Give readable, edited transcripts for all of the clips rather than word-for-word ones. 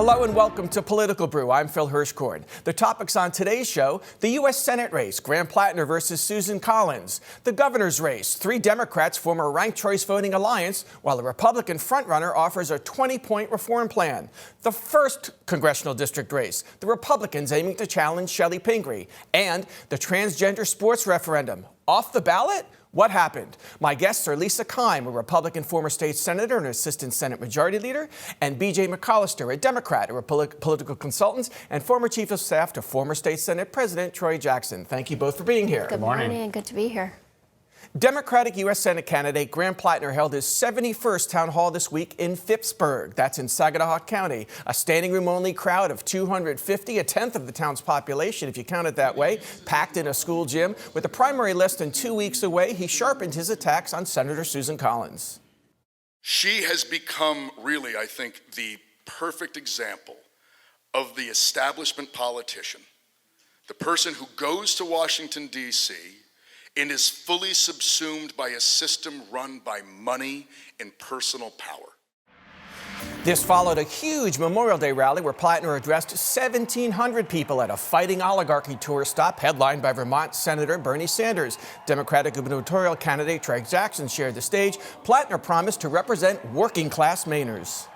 Hello and welcome to Political Brew. I'm Phil Hirschkorn. The topics on today's show: the U.S. Senate race, Graham Platner versus Susan Collins; the governor's race, 3 Democrats form a ranked choice voting alliance, while a Republican frontrunner offers a 20-point reform plan; the first congressional district race, the Republicans aiming to challenge Shelley Pingree; and the transgender sports referendum. Off the ballot? What happened? My guests are Lisa Keim, a Republican former state senator and assistant Senate majority leader, and B.J. McCollister, a Democrat, a political consultant, and former chief of staff to former state Senate President Troy Jackson. Thank you both for being here. Good morning. Good to be here. Democratic U.S. Senate candidate Graham Platner held his 71st town hall this week in Phippsburg. That's in Saginaw County. A standing room only crowd of 250, a tenth of the town's population, if you count it that way, packed in a school gym. With the primary less than 2 weeks away, he sharpened his attacks on Senator Susan Collins. She has become really, I think, the perfect example of the establishment politician, the person who goes to Washington, D.C., and is fully subsumed by a system run by money and personal power. This followed a huge Memorial Day rally where Platner addressed 1,700 people at a fighting oligarchy tour stop headlined by Vermont Senator Bernie Sanders. Democratic gubernatorial candidate Troy Jackson shared the stage. Platner promised to represent working-class Mainers.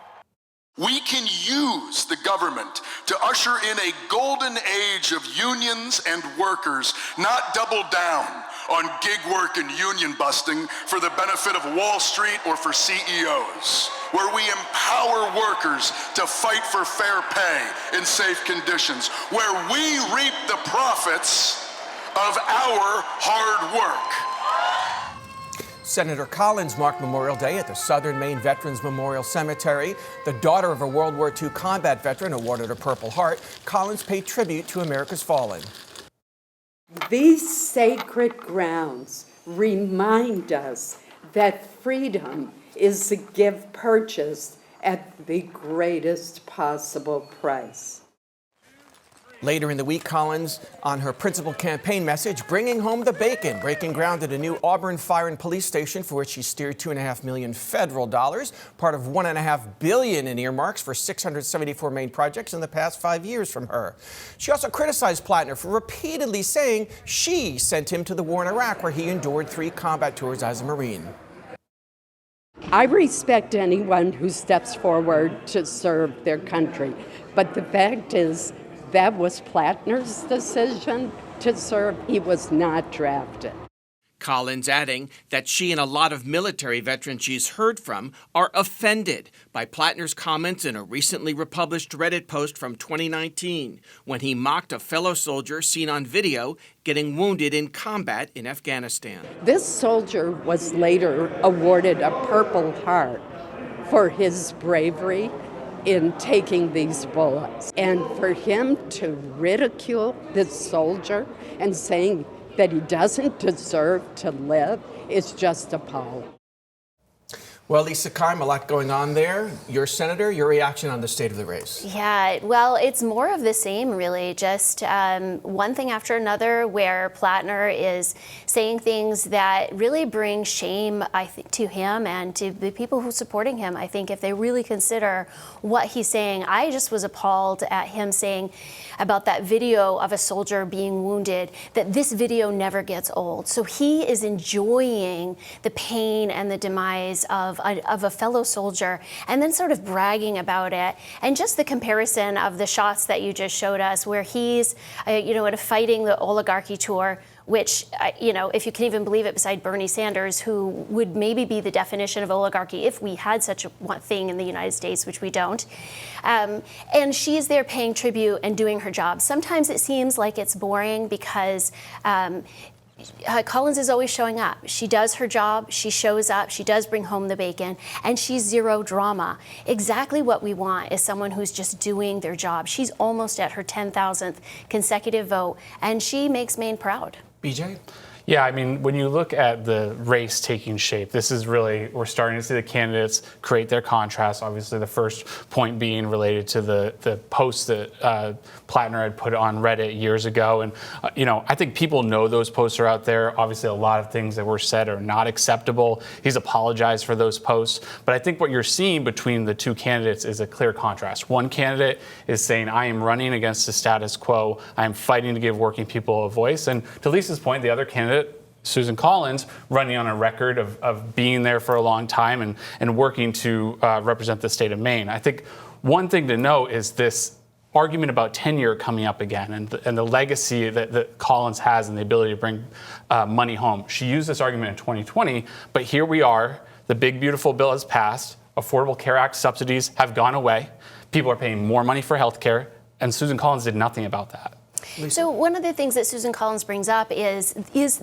We can use the government to usher in a golden age of unions and workers, not double down on gig work and union busting for the benefit of Wall Street or for CEOs, where we empower workers to fight for fair pay in safe conditions, where we reap the profits of our hard work. Senator Collins marked Memorial Day at the Southern Maine Veterans Memorial Cemetery. The daughter of a World War II combat veteran awarded a Purple Heart. Collins paid tribute to America's fallen. These sacred grounds remind us that freedom is a gift purchased at the greatest possible price. Later in the week, Collins, on her principal campaign message, bringing home the bacon, breaking ground at a new Auburn Fire and Police Station for which she steered $2.5 million federal dollars, part of $1.5 billion in earmarks for 674 Maine projects in the past 5 years from her. She also criticized Platner for repeatedly saying she sent him to the war in Iraq, where he endured 3 combat tours as a Marine. I respect anyone who steps forward to serve their country, but the fact is, that was Platner's decision to serve. He was not drafted. Collins adding that she and a lot of military veterans she's heard from are offended by Platner's comments in a recently republished Reddit post from 2019 when he mocked a fellow soldier seen on video getting wounded in combat in Afghanistan. This soldier was later awarded a Purple Heart for his bravery in taking these bullets. And for him to ridicule this soldier and saying that he doesn't deserve to live is just appalling. Well, Lisa Keim, a lot going on there. Your senator, your reaction on the state of the race? Yeah, well, it's more of the same, really. Just one thing after another, where Platner is saying things that really bring shame, I think, to him and to the people who are supporting him. I think if they really consider what he's saying, I just was appalled at him saying about that video of a soldier being wounded, that this video never gets old. So he is enjoying the pain and the demise of a fellow soldier, and then sort of bragging about it. And just the comparison of the shots that you just showed us, where he's, at a fighting the oligarchy tour, which, if you can even believe it, beside Bernie Sanders, who would maybe be the definition of oligarchy if we had such a thing in the United States, which we don't. And she's there paying tribute and doing her job. Sometimes it seems like it's boring because Collins is always showing up. She does her job, she shows up, she does bring home the bacon, and she's zero drama. Exactly what we want is someone who's just doing their job. She's almost at her 10,000th consecutive vote, and she makes Maine proud. BJ? Yeah, I mean, when you look at the race taking shape, this is really, we're starting to see the candidates create their contrast. Obviously, the first point being related to the post that Platner had put on Reddit years ago. And, I think people know those posts are out there. Obviously, a lot of things that were said are not acceptable. He's apologized for those posts. But I think what you're seeing between the two candidates is a clear contrast. One candidate is saying, I am running against the status quo. I am fighting to give working people a voice. And to Lisa's point, the other candidate, Susan Collins, running on a record of being there for a long time and working to represent the state of Maine. I think one thing to note is this argument about tenure coming up again and the legacy that Collins has and the ability to bring money home. She used this argument in 2020, but here we are. The big, beautiful bill has passed. Affordable Care Act subsidies have gone away. People are paying more money for health care, and Susan Collins did nothing about that. Lisa. So one of the things that Susan Collins brings up is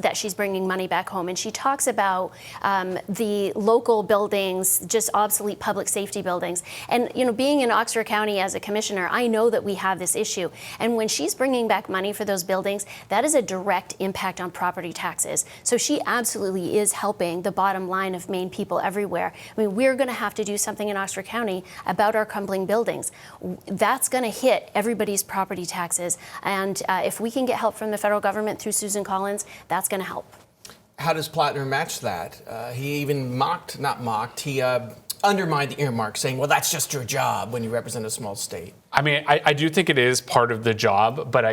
that she's bringing money back home, and she talks about the local buildings, just obsolete public safety buildings. And being in Oxford County as a commissioner, I know that we have this issue. And when she's bringing back money for those buildings, that is a direct impact on property taxes. So she absolutely is helping the bottom line of Maine people everywhere. I mean, we're going to have to do something in Oxford County about our crumbling buildings. That's going to hit everybody's property taxes. And if we can get help from the federal government through Susan Collins, that's going to help. How does Platner match that? He even he undermined the earmark, saying, well, that's just your job when you represent a small state. I mean, I do think it is part of the job, but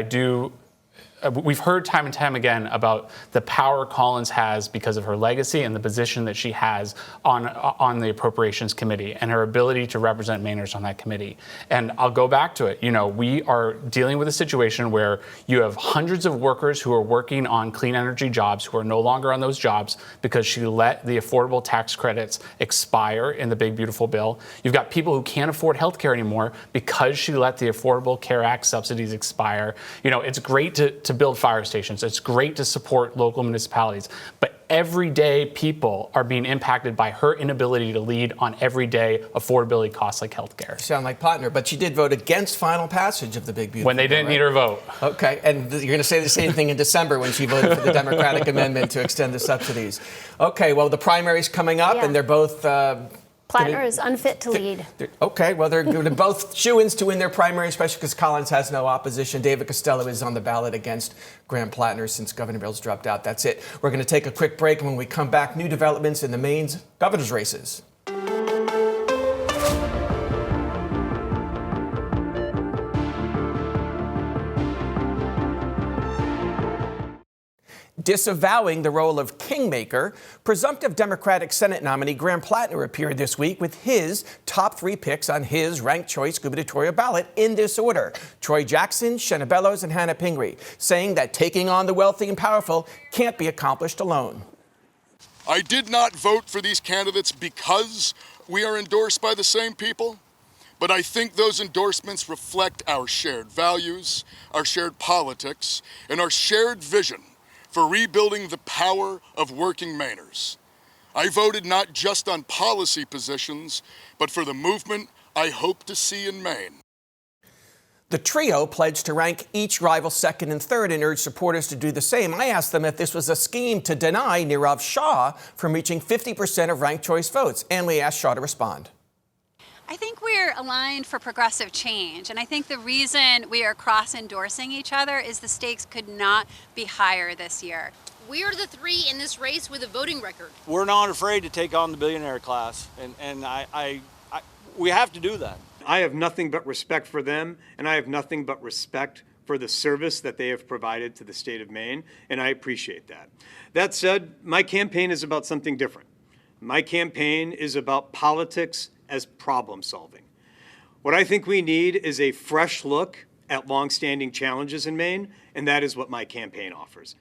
we've heard time and time again about the power Collins has because of her legacy and the position that she has on the Appropriations Committee and her ability to represent Mainers on that committee. And I'll go back to it. We are dealing with a situation where you have hundreds of workers who are working on clean energy jobs who are no longer on those jobs because she let the affordable tax credits expire in the big, beautiful bill. You've got people who can't afford health care anymore because she let the Affordable Care Act subsidies expire. It's great to build fire stations. It's great to support local municipalities. But everyday people are being impacted by her inability to lead on everyday affordability costs like healthcare. You sound like Platner, but she did vote against final passage of the big, beautiful when they bill, didn't right? need her vote. Okay, and you're going to say the same thing in December when she voted for the Democratic amendment to extend the subsidies. Okay, well, the primary's coming up, and they're both... Platner is unfit to lead. Okay, well, they're both shoo-ins to win their primary, especially because Collins has no opposition. David Costello is on the ballot against Graham Platner since Governor Bill's dropped out. That's it. We're going to take a quick break, and when we come back, new developments in the Maine's governor's races. Disavowing the role of kingmaker, presumptive Democratic Senate nominee Graham Platner appeared this week with his top 3 picks on his ranked choice gubernatorial ballot in this order: Troy Jackson, Shenna Bellows, and Hannah Pingree, saying that taking on the wealthy and powerful can't be accomplished alone. I did not vote for these candidates because we are endorsed by the same people, but I think those endorsements reflect our shared values, our shared politics, and our shared vision for rebuilding the power of working Mainers. I voted not just on policy positions, but for the movement I hope to see in Maine. The trio pledged to rank each rival second and third and urged supporters to do the same. I asked them if this was a scheme to deny Nirav Shah from reaching 50% of ranked choice votes. And we asked Shah to respond. I think we're aligned for progressive change, and I think the reason we are cross-endorsing each other is the stakes could not be higher this year. We are the 3 in this race with a voting record. We're not afraid to take on the billionaire class, and we have to do that. I have nothing but respect for them, and I have nothing but respect for the service that they have provided to the state of Maine, and I appreciate that. That said, my campaign is about something different. My campaign is about politics as problem solving. What I think we need is a fresh look at longstanding challenges in Maine, and that is what my campaign offers.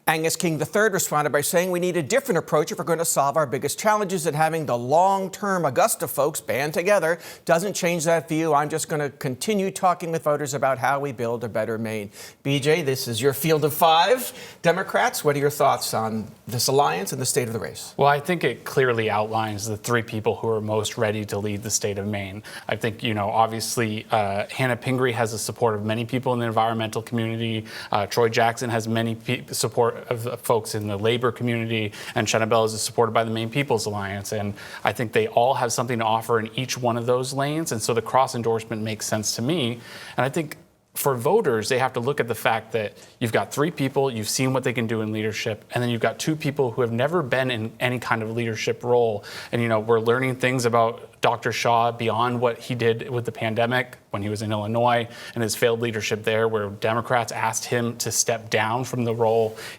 Angus King III responded by saying we need a different approach if we're going to solve our biggest challenges, and having the long-term Augusta folks band together doesn't change that view. I'm just going to continue talking with voters about how we build a better Maine. BJ, this is your field of 5 Democrats. What are your thoughts on this alliance and the state of the race? Well, I think it clearly outlines the 3 people who are most ready to lead the state of Maine. I think, obviously Hannah Pingree has the support of many people in the environmental community. Troy Jackson has many support support of the folks in the labor community, and Shanna Bell is supported by the Maine People's Alliance. And I think they all have something to offer in each one of those lanes. And so the cross endorsement makes sense to me. And I think for voters, they have to look at the fact that you've got 3 people, you've seen what they can do in leadership, and then you've got 2 people who have never been in any kind of leadership role. And, we're learning things about Dr. Shaw beyond what he did with the pandemic when he was in Illinois and his failed leadership there, where Democrats asked him to step down from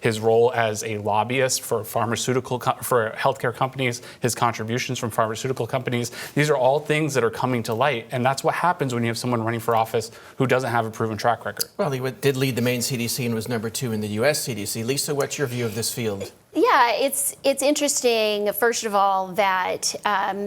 his role as a lobbyist for healthcare companies, his contributions from pharmaceutical companies. These are all things that are coming to light, and that's what happens when you have someone running for office who doesn't have a proven track record. Well, he did lead the Maine CDC and was number 2 in the U.S. CDC. Lisa, what's your view of this field? Yeah, it's interesting, first of all, that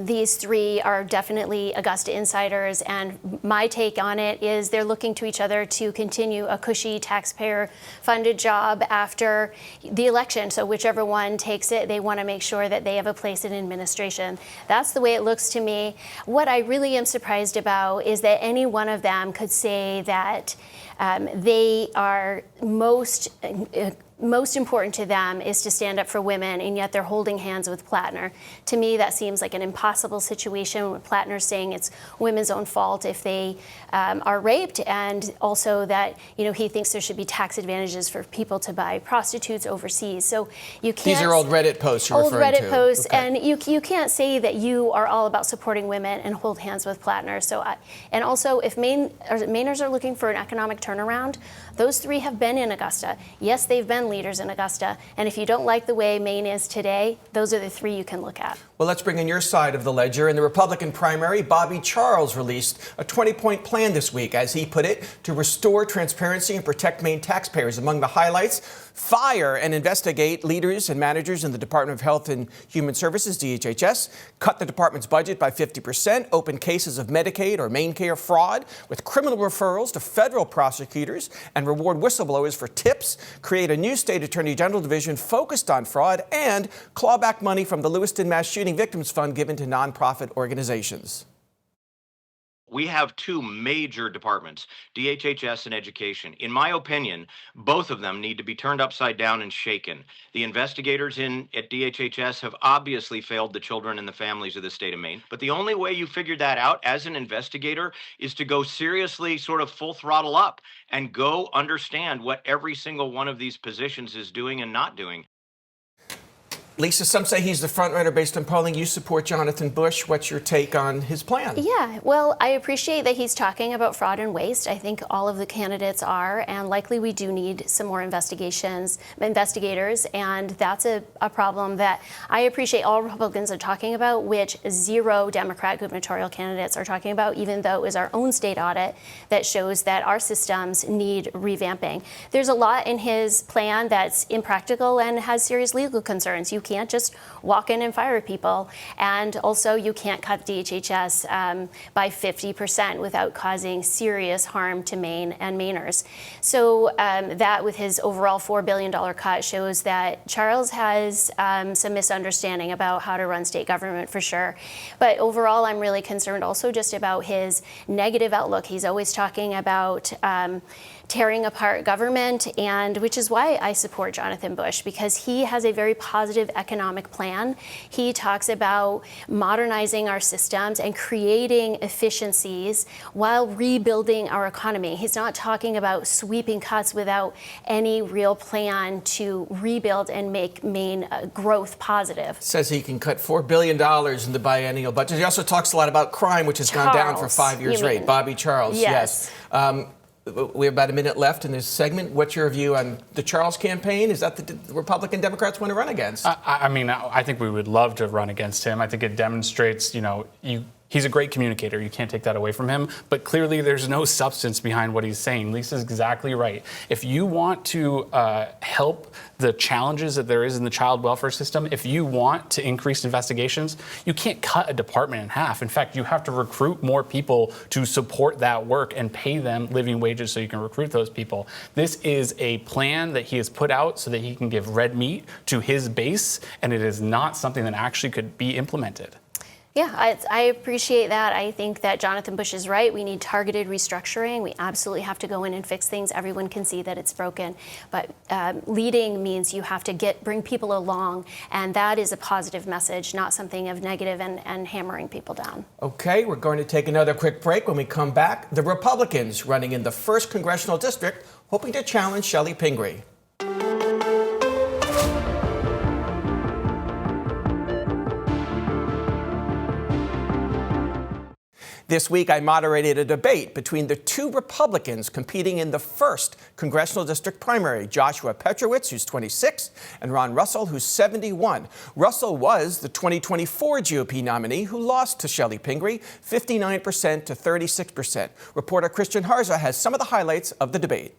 these 3 are definitely Augusta insiders, and my take on it is they're looking to each other to continue a cushy taxpayer-funded job after the election. So whichever one takes it, they want to make sure that they have a place in administration. That's the way it looks to me. What I really am surprised about is that any one of them could say that they are most important to them is to stand up for women, and yet they're holding hands with Platner. To me, that seems like an impossible situation when Platner's saying it's women's own fault if they are raped, and also that he thinks there should be tax advantages for people to buy prostitutes overseas. So you can't. These are old Reddit posts you're referring to. Old Reddit posts, okay. And you can't say that you are all about supporting women and hold hands with Platner. So and also, if Mainers are looking for an economic turnaround, those 3 have been in Augusta. Yes, they've been leaders in Augusta. And if you don't like the way Maine is today, those are the 3 you can look at. Well, let's bring in your side of the ledger. In the Republican primary, Bobby Charles released a 20-point plan this week, as he put it, to restore transparency and protect Maine taxpayers. Among the highlights, fire and investigate leaders and managers in the Department of Health and Human Services, DHHS, cut the department's budget by 50%, open cases of Medicaid or MaineCare fraud with criminal referrals to federal prosecutors, and reward whistleblowers for tips, create a new state attorney general division focused on fraud, and claw back money from the Lewiston Mass Shooting Victims Fund given to nonprofit organizations. We have 2 major departments, DHHS and Education. In my opinion, both of them need to be turned upside down and shaken. The investigators at DHHS have obviously failed the children and the families of the state of Maine. But the only way you figure that out as an investigator is to go seriously, sort of full throttle up, and go understand what every single one of these positions is doing and not doing. Lisa, some say he's the front runner based on polling. You support Jonathan Bush. What's your take on his plan? Yeah, well, I appreciate that he's talking about fraud and waste. I think all of the candidates are, and likely we do need some more investigators, and that's a problem that I appreciate all Republicans are talking about, which 0 Democrat gubernatorial candidates are talking about, even though it was our own state audit that shows that our systems need revamping. There's a lot in his plan that's impractical and has serious legal concerns. You can't just walk in and fire people. And also, you can't cut DHHS by 50% without causing serious harm to Maine and Mainers. So that, with his overall $4 billion cut, shows that Charles has some misunderstanding about how to run state government, for sure. But overall, I'm really concerned also just about his negative outlook. He's always talking about tearing apart government, and which is why I support Jonathan Bush, because he has a very positive economic plan. He talks about modernizing our systems and creating efficiencies while rebuilding our economy. He's not talking about sweeping cuts without any real plan to rebuild and make Maine growth positive. Says he can cut $4 billion in the biennial budget. He also talks a lot about crime, which has gone down for 5 years straight. Bobby Charles, yes. We have about a minute left in this segment. What's your view on the Charles campaign? Is that the Republican Democrats want to run against? I think we would love to run against him. I think it demonstrates, he's a great communicator. You can't take that away from him. But clearly, there's no substance behind what he's saying. Lisa's exactly right. If you want to help the challenges that there is in the child welfare system, if you want to increase investigations, you can't cut a department in half. In fact, you have to recruit more people to support that work and pay them living wages so you can recruit those people. This is a plan that he has put out so that he can give red meat to his base, and it is not something that actually could be implemented. Yeah, I appreciate that. I think that Jonathan Bush is right. We need targeted restructuring. We absolutely have to go in and fix things. Everyone can see that it's broken. But leading means you have to bring people along. And that is a positive message, not something of negative and hammering people down. Okay, we're going to take another quick break. When we come back, the Republicans running in the 1st Congressional District hoping to challenge Shelley Pingree. This week, I moderated a debate between the 2 Republicans competing in the 1st Congressional District primary, Joshua Petrowitz, who's 26, and Ron Russell, who's 71. Russell was the 2024 GOP nominee who lost to Shelley Pingree, 59% to 36%. Reporter Christian Harza has some of the highlights of the debate.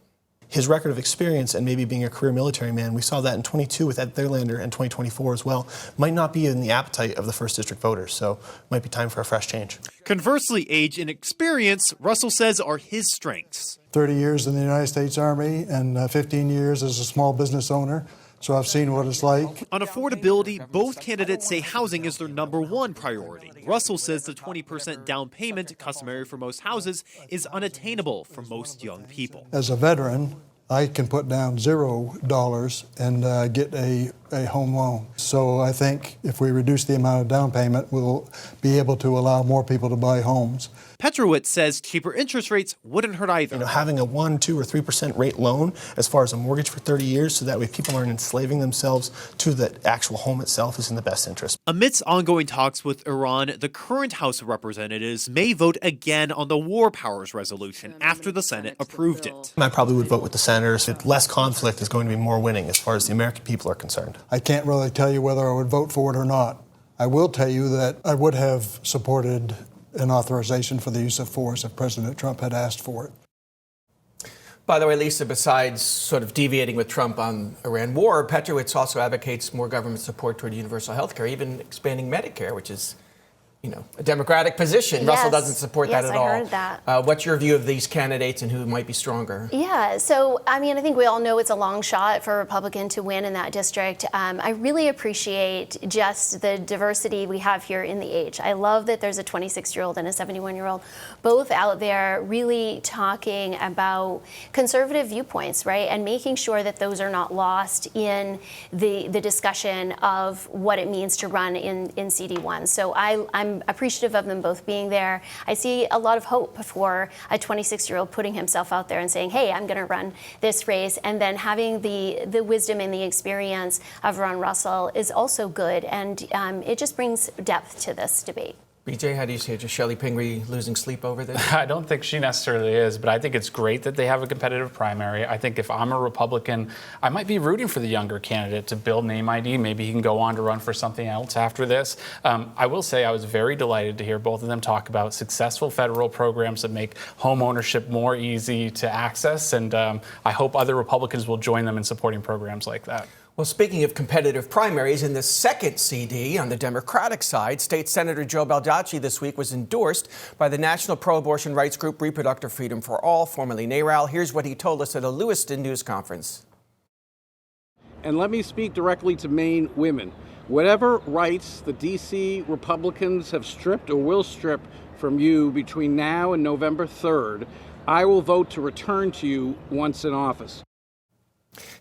His record of experience and maybe being a career military man, we saw that in 22 with Ed Thurlander and 2024 as well, might not be in the appetite of the 1st District voters, so it might be time for a fresh change. Conversely, age and experience, Russell says, are his strengths. 30 years in the United States Army and 15 years as a small business owner. So I've seen what it's like. On affordability, both candidates say housing is their #1 priority. Russell says the 20% down payment customary for most houses is unattainable for most young people. As a veteran, I can put down $0 and get a home loan. So I think if we reduce the amount of down payment, we'll be able to allow more people to buy homes. Petrowitz says cheaper interest rates wouldn't hurt either. Having a 1%, 2%, or 3% rate loan as far as a mortgage for 30 years, so that way people aren't enslaving themselves to the actual home itself, is in the best interest. Amidst ongoing talks with Iran, the current House of Representatives may vote again on the War Powers Resolution after the Senate approved it. I probably would vote with the senators. Less conflict is going to be more winning as far as the American people are concerned. I can't really tell you whether I would vote for it or not. I will tell you that I would have supported an authorization for the use of force if President Trump had asked for it. By the way, Lisa, besides sort of deviating with Trump on Iran war, Petrowitz also advocates more government support toward universal health care, even expanding Medicare, which is, a Democratic position. Yes. Russell doesn't support that at all. Yes, I heard that. What's your view of these candidates and who might be stronger? Yeah, so, I think we all know it's a long shot for a Republican to win in that district. I really appreciate just the diversity we have here in the age. I love that there's a 26-year-old and a 71-year-old, both out there really talking about conservative viewpoints, right? And making sure that those are not lost in the discussion of what it means to run in CD1. So I'm appreciative of them both being there. I see a lot of hope for a 26-year-old putting himself out there and saying, hey, I'm going to run this race. And then having the wisdom and the experience of Ron Russell is also good. And it just brings depth to this debate. BJ, how do you see it? Is Shelley Pingree losing sleep over this? I don't think she necessarily is, but I think it's great that they have a competitive primary. I think if I'm a Republican, I might be rooting for the younger candidate to build name ID. Maybe he can go on to run for something else after this. I will say I was very delighted to hear both of them talk about successful federal programs that make home ownership more easy to access, and I hope other Republicans will join them in supporting programs like that. Well, speaking of competitive primaries, in the second CD on the Democratic side, State Senator Joe Baldacci this week was endorsed by the national pro-abortion rights group Reproductive Freedom for All, formerly NARAL. Here's what he told us at a Lewiston news conference. And let me speak directly to Maine women. Whatever rights the D.C. Republicans have stripped or will strip from you between now and November 3rd, I will vote to return to you once in office.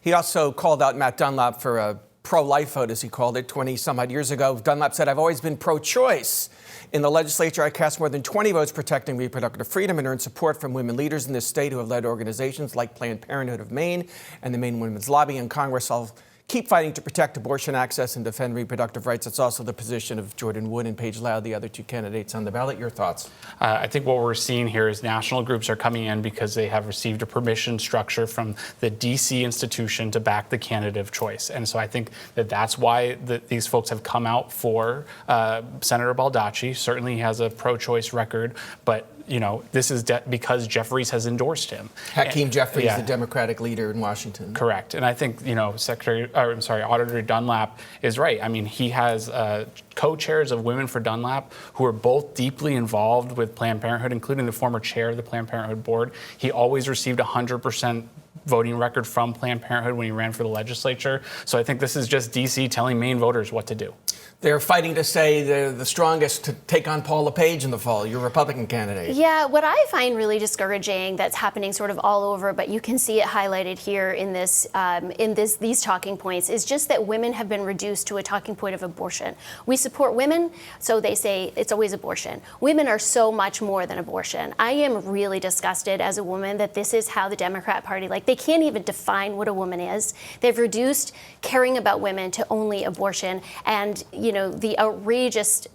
He also called out Matt Dunlap for a pro-life vote, as he called it, 20-some-odd years ago. Dunlap said, I've always been pro-choice. In the legislature, I cast more than 20 votes protecting reproductive freedom and earned support from women leaders in this state who have led organizations like Planned Parenthood of Maine and the Maine Women's Lobby. In Congress, I'll keep fighting to protect abortion access and defend reproductive rights. It's also the position of Jordan Wood and Paige Loud, the other two candidates on the ballot. Your thoughts? I think what we're seeing here is national groups are coming in because they have received a permission structure from the D.C. institution to back the candidate of choice. And so I think that that's why these folks have come out for Senator Baldacci. Certainly he has a pro-choice record, but this is because Jeffries has endorsed him. Hakeem Jeffries, the Democratic leader in Washington. Correct. And I think, Auditor Dunlap is right. I mean, he has co-chairs of Women for Dunlap who are both deeply involved with Planned Parenthood, including the former chair of the Planned Parenthood board. He always received 100% voting record from Planned Parenthood when he ran for the legislature. So I think this is just D.C. telling Maine voters what to do. They're fighting to say they're the strongest to take on Paul LePage in the fall, your Republican candidate. Yeah, what I find really discouraging that's happening sort of all over, but you can see it highlighted here in these talking points, is just that women have been reduced to a talking point of abortion. We support women, so they say it's always abortion. Women are so much more than abortion. I am really disgusted as a woman that this is how the Democrat Party, they can't even define what a woman is. They've reduced caring about women to only abortion, and the outrageous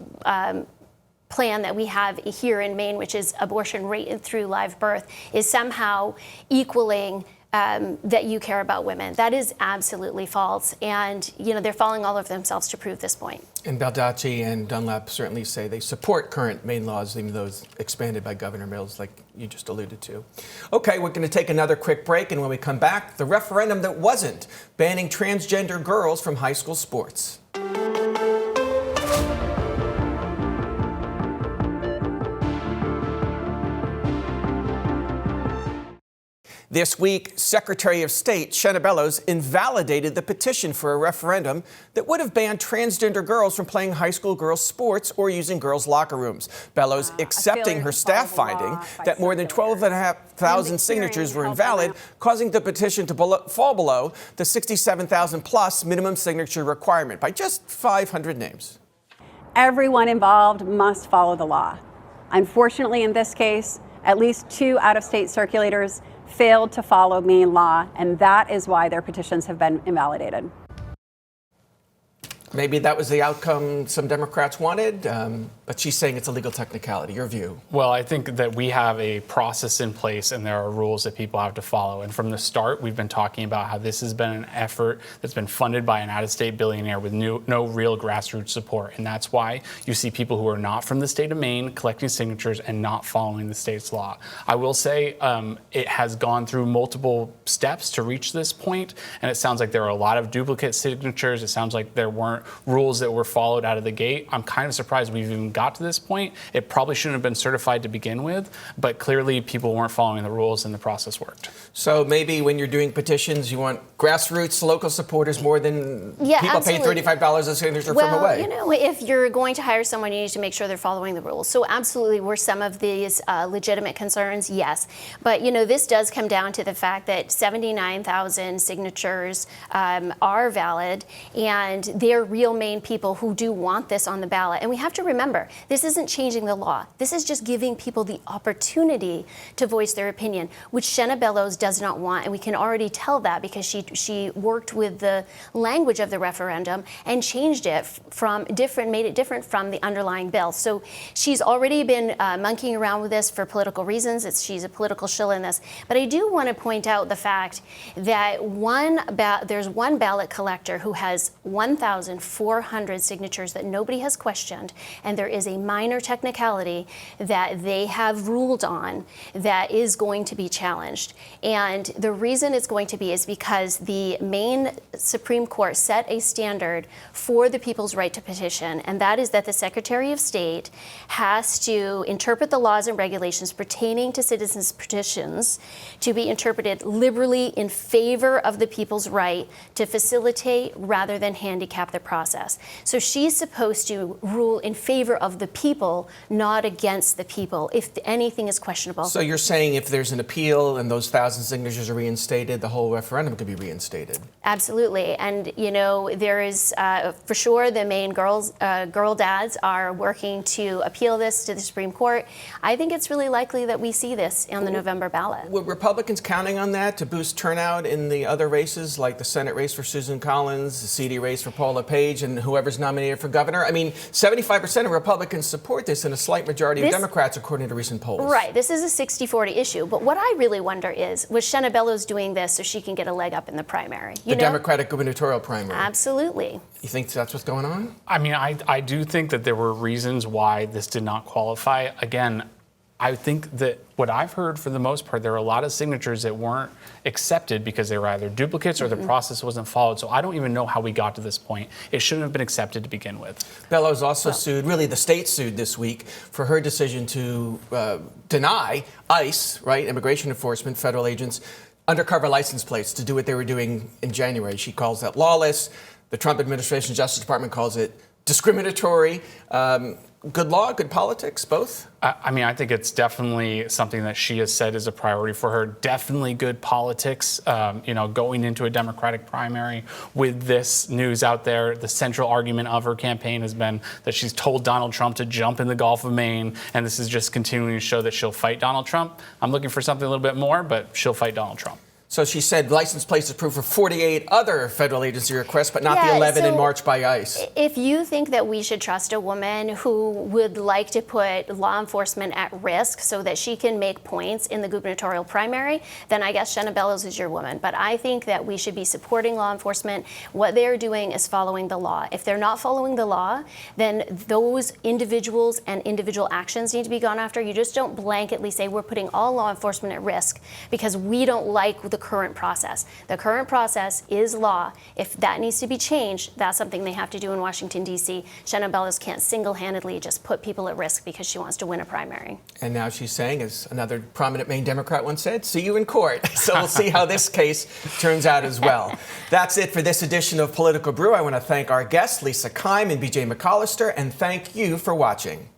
plan that we have here in Maine, which is abortion right through live birth, is somehow equaling that you care about women. That is absolutely false, and they're falling all over themselves to prove this point. And Baldacci and Dunlap certainly say they support current Maine laws, even those expanded by Governor Mills, like you just alluded to. Okay, we're going to take another quick break, and when we come back, the referendum that wasn't banning transgender girls from high school sports. This week, Secretary of State Shenna Bellows invalidated the petition for a referendum that would have banned transgender girls from playing high school girls' sports or using girls' locker rooms. Bellows accepting her staff finding that more than 12,500 signatures were invalid, causing the petition to fall below the 67,000 plus minimum signature requirement by just 500 names. Everyone involved must follow the law. Unfortunately, in this case, at least 2 out-of-state circulators failed to follow Maine law, and that is why their petitions have been invalidated. Maybe that was the outcome some Democrats wanted, but she's saying it's a legal technicality. Your view? Well, I think that we have a process in place and there are rules that people have to follow. And from the start, we've been talking about how this has been an effort that's been funded by an out-of-state billionaire with no real grassroots support. And that's why you see people who are not from the state of Maine collecting signatures and not following the state's law. I will say it has gone through multiple steps to reach this point, and it sounds like there are a lot of duplicate signatures. It sounds like there weren't rules that were followed out of the gate. I'm kind of surprised we've even got to this point. It probably shouldn't have been certified to begin with, but clearly people weren't following the rules and the process worked. So maybe when you're doing petitions, you want grassroots local supporters more than people absolutely. paying $35 a signature from away. If you're going to hire someone, you need to make sure they're following the rules. So absolutely were some of these legitimate concerns, yes. But this does come down to the fact that 79,000 signatures are valid, and they're real Maine people who do want this on the ballot. And we have to remember, this isn't changing the law. This is just giving people the opportunity to voice their opinion, which Shenna Bellows does not want. And we can already tell that because she worked with the language of the referendum and changed it made it different from the underlying bill. So she's already been monkeying around with this for political reasons. She's a political shill in this. But I do want to point out the fact that there's one ballot collector who has 1,400 signatures that nobody has questioned, and there is a minor technicality that they have ruled on that is going to be challenged. And the reason it's going to be is because the Maine Supreme Court set a standard for the people's right to petition, and that is that the Secretary of State has to interpret the laws and regulations pertaining to citizens' petitions to be interpreted liberally in favor of the people's right to facilitate rather than handicap the process. So she's supposed to rule in favor of the people, not against the people, if anything is questionable. So you're saying if there's an appeal and those 1,000 signatures are reinstated, the whole referendum could be reinstated? Absolutely. And, there is, for sure, the Maine girl dads are working to appeal this to the Supreme Court. I think it's really likely that we see this on the November ballot. Were Republicans counting on that to boost turnout in the other races, like the Senate race for Susan Collins, the CD race for Paul LePage, and whoever's nominated for governor? I mean, 75% of Republicans support this and a slight majority of Democrats, according to recent polls. Right. This is a 60-40 issue. But what I really wonder is, was Shenna Bellows doing this so she can get a leg up in the primary? The Democratic gubernatorial primary. Absolutely. You think that's what's going on? I mean, I do think that there were reasons why this did not qualify. Again, I think that what I've heard for the most part, there are a lot of signatures that weren't accepted because they were either duplicates or the process wasn't followed. So I don't even know how we got to this point. It shouldn't have been accepted to begin with. Bellows also sued, really the state sued this week for her decision to deny ICE, right, immigration enforcement, federal agents, undercover license plates to do what they were doing in January. She calls that lawless. The Trump administration Justice Department calls it discriminatory. Good law, good politics, both? I mean, I think it's definitely something that she has said is a priority for her. Definitely good politics. Going into a Democratic primary with this news out there, the central argument of her campaign has been that she's told Donald Trump to jump in the Gulf of Maine, and this is just continuing to show that she'll fight Donald Trump. I'm looking for something a little bit more, but she'll fight Donald Trump. So she said license plates approved for 48 other federal agency requests, but not the 11 in March by ICE. If you think that we should trust a woman who would like to put law enforcement at risk so that she can make points in the gubernatorial primary, then I guess Shenna Bellows is your woman. But I think that we should be supporting law enforcement. What they're doing is following the law. If they're not following the law, then those individuals and individual actions need to be gone after. You just don't blanketly say we're putting all law enforcement at risk because we don't like the current process. The current process is law. If that needs to be changed, that's something they have to do in Washington, D.C. Shenna Bellows can't single-handedly just put people at risk because she wants to win a primary. And now she's saying, as another prominent Maine Democrat once said, see you in court. So we'll see how this case turns out as well. That's it for this edition of Political Brew. I want to thank our guests, Lisa Keim and BJ McCollister, and thank you for watching.